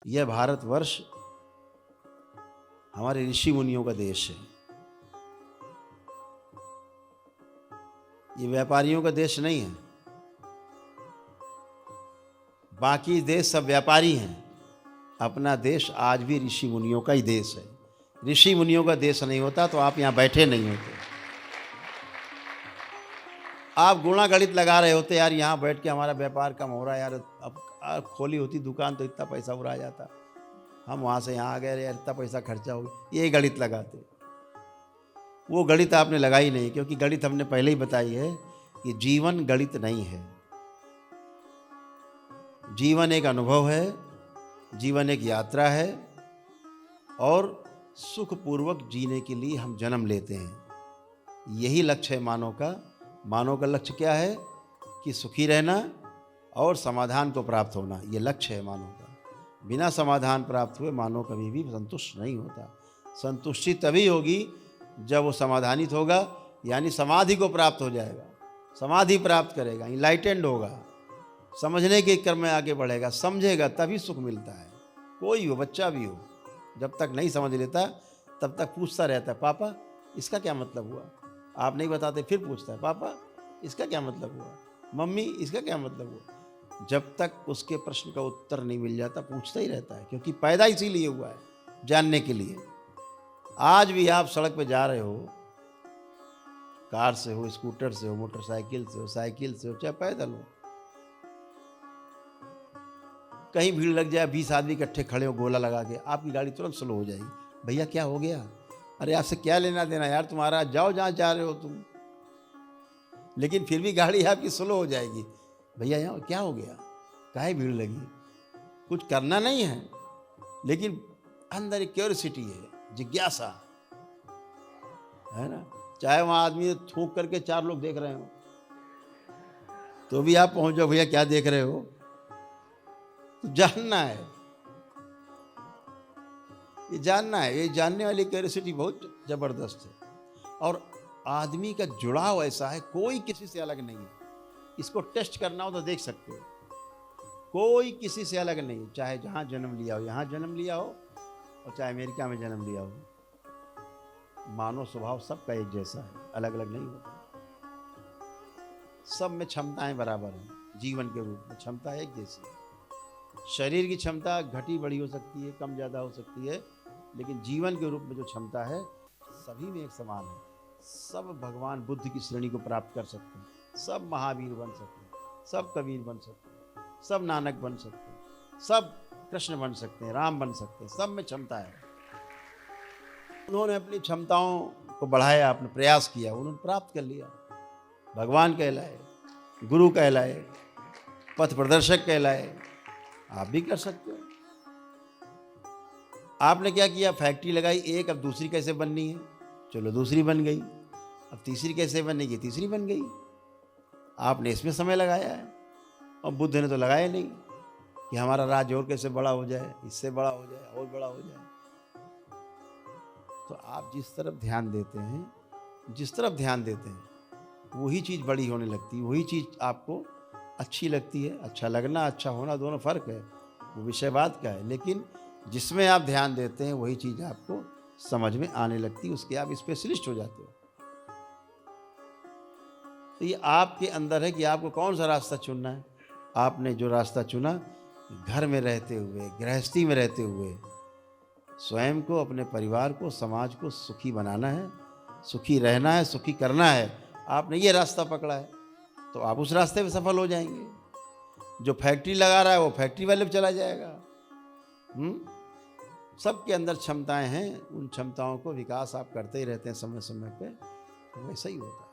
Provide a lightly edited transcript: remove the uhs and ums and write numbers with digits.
यह भारतवर्ष हमारे ऋषि मुनियों का देश है। ये व्यापारियों का देश नहीं है। बाकी देश सब व्यापारी हैं, अपना देश आज भी ऋषि मुनियों का ही देश है। ऋषि मुनियों का देश नहीं होता तो आप यहाँ बैठे नहीं होते। आप गुणा गणित लगा रहे होते, यार यहाँ बैठ के हमारा व्यापार कम हो रहा है, यार अब खोली होती दुकान तो इतना पैसा उड़ा जाता, हम वहाँ से यहाँ आ गए, यार इतना पैसा खर्चा हो गया, ये गणित लगाते। वो गणित आपने लगाई नहीं, क्योंकि गणित हमने पहले ही बताई है कि जीवन गणित नहीं है। जीवन एक अनुभव है, जीवन एक यात्रा है, और सुखपूर्वक जीने के लिए हम जन्म लेते हैं। यही लक्ष्य है मानव का। मानव का लक्ष्य क्या है? कि सुखी रहना और समाधान को प्राप्त होना। ये लक्ष्य है मानव का। बिना समाधान प्राप्त हुए मानव कभी भी संतुष्ट नहीं होता। संतुष्टि तभी होगी जब वो समाधानित होगा, यानी समाधि को प्राप्त हो जाएगा, समाधि प्राप्त करेगा, इनलाइटेंड होगा, समझने के क्रम में आगे बढ़ेगा, समझेगा, तभी सुख मिलता है। कोई हो, बच्चा भी हो, जब तक नहीं समझ लेता तब तक पूछता रहता है, पापा इसका क्या मतलब हुआ? आप नहीं बताते फिर पूछता है, पापा इसका क्या मतलब हुआ? मम्मी इसका क्या मतलब हुआ? जब तक उसके प्रश्न का उत्तर नहीं मिल जाता पूछता ही रहता है, क्योंकि पैदा इसीलिए हुआ है, जानने के लिए। आज भी आप सड़क पे जा रहे हो, कार से हो, स्कूटर से हो, मोटरसाइकिल से हो, साइकिल से हो, चाहे पैदल हो, कहीं भीड़ लग जाए, 20 आदमी इकट्ठे खड़े हो गोला लगा के, आपकी गाड़ी तुरंत स्लो हो जाएगी। भैया क्या हो गया? अरे आपसे क्या लेना देना यार, तुम्हारा जाओ जहाँ जा रहे हो तुम। लेकिन फिर भी गाड़ी आपकी स्लो हो जाएगी। भैया यहाँ क्या हो गया? काहे भीड़ लगी? कुछ करना नहीं है, लेकिन अंदर एक क्यूरियोसिटी है, जिज्ञासा है ना। चाहे वहाँ आदमी थूक करके 4 लोग देख रहे हो तो भी आप पहुँच जाओ, भैया क्या देख रहे हो? तो जानना है, ये जानना है। ये जानने वाली क्यूरियोसिटी बहुत जबरदस्त है। और आदमी का जुड़ाव ऐसा है, कोई किसी से अलग नहीं है। इसको टेस्ट करना हो तो देख सकते हो, कोई किसी से अलग नहीं, चाहे जहाँ जन्म लिया हो, यहाँ जन्म लिया हो, और चाहे अमेरिका में जन्म लिया हो। मानव स्वभाव सबका एक जैसा है, अलग अलग नहीं होता। सब में क्षमताएं बराबर हैं। जीवन के रूप में क्षमता एक जैसी है। शरीर की क्षमता घटी बढ़ी हो सकती है, कम ज़्यादा हो सकती है, लेकिन जीवन के रूप में जो क्षमता है सभी में एक समान है। सब भगवान बुद्ध की श्रेणी को प्राप्त कर सकते हैं, सब महावीर बन सकते हैं, सब कबीर बन सकते हैं, सब नानक बन सकते हैं, सब कृष्ण बन सकते हैं, राम बन सकते हैं। सब में क्षमता है। उन्होंने अपनी क्षमताओं को बढ़ाया, अपने प्रयास किया, उन्होंने प्राप्त कर लिया। भगवान कहलाए, गुरु कहलाए, पथ प्रदर्शक कहलाए। आप भी कर सकते हो। आपने क्या किया? फैक्ट्री लगाई एक, अब दूसरी कैसे बननी है? चलो दूसरी बन गई। अब तीसरी कैसे बनेगी? तीसरी बन गई। आपने इसमें समय लगाया है, और बुद्ध ने तो लगाया नहीं कि हमारा राज्य और कैसे बड़ा हो जाए, इससे बड़ा हो जाए, और बड़ा हो जाए। तो आप जिस तरफ ध्यान देते हैं, जिस तरफ ध्यान देते हैं, वही चीज़ बड़ी होने लगती है, वही चीज़ आपको अच्छी लगती है। अच्छा लगना, अच्छा होना दोनों फर्क है, वो विषय बात का है। लेकिन जिसमें आप ध्यान देते हैं वही चीज़ आपको समझ में आने लगती है, उसके आप स्पेशलिस्ट हो जाते हो। तो ये आपके अंदर है कि आपको कौन सा रास्ता चुनना है। आपने जो रास्ता चुना, घर में रहते हुए, गृहस्थी में रहते हुए, स्वयं को, अपने परिवार को, समाज को सुखी बनाना है, सुखी रहना है, सुखी करना है। आपने ये रास्ता पकड़ा है तो आप उस रास्ते पे सफल हो जाएंगे। जो फैक्ट्री लगा रहा है वो फैक्ट्री वाले पे चला जाएगा। सबके अंदर क्षमताएं हैं, उन क्षमताओं को विकास आप करते ही रहते हैं समय समय पे, तो वैसा ही होता है।